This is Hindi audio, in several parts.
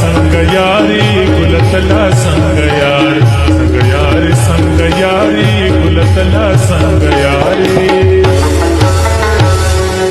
संग यारी गुलतला संग यारी संग यारी गुलतला संग यारी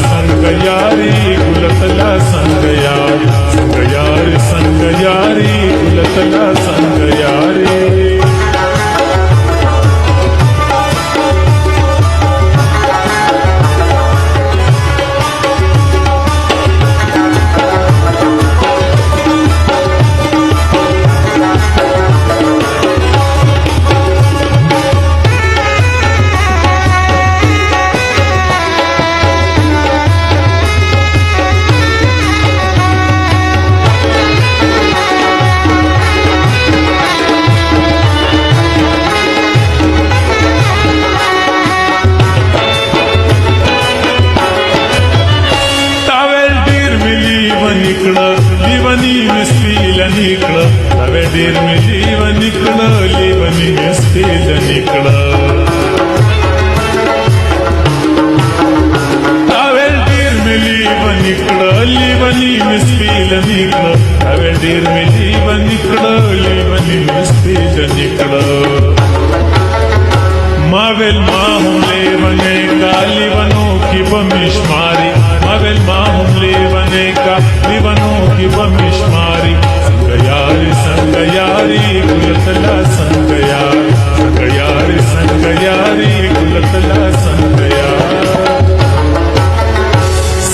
संग यारी गुलतला संग यारी गुलतला संग यारी लिवनी मिस्तील निकळ नवे दीर मी जीव निकळ लिवनी मिस्तील निकळ नवे दीर मी लिव निकळ लिवनी मिस्तील निकळ नवे दीर मी जीव निकळ लिवनी मिस्तील निकळ मावेल माहून लेवने का लिवनो की बमिश मारी मावेल माहून लेवने का लिवनो की बमिश मारी संग यारी गुलतला संग यारी गुलतला संग यारी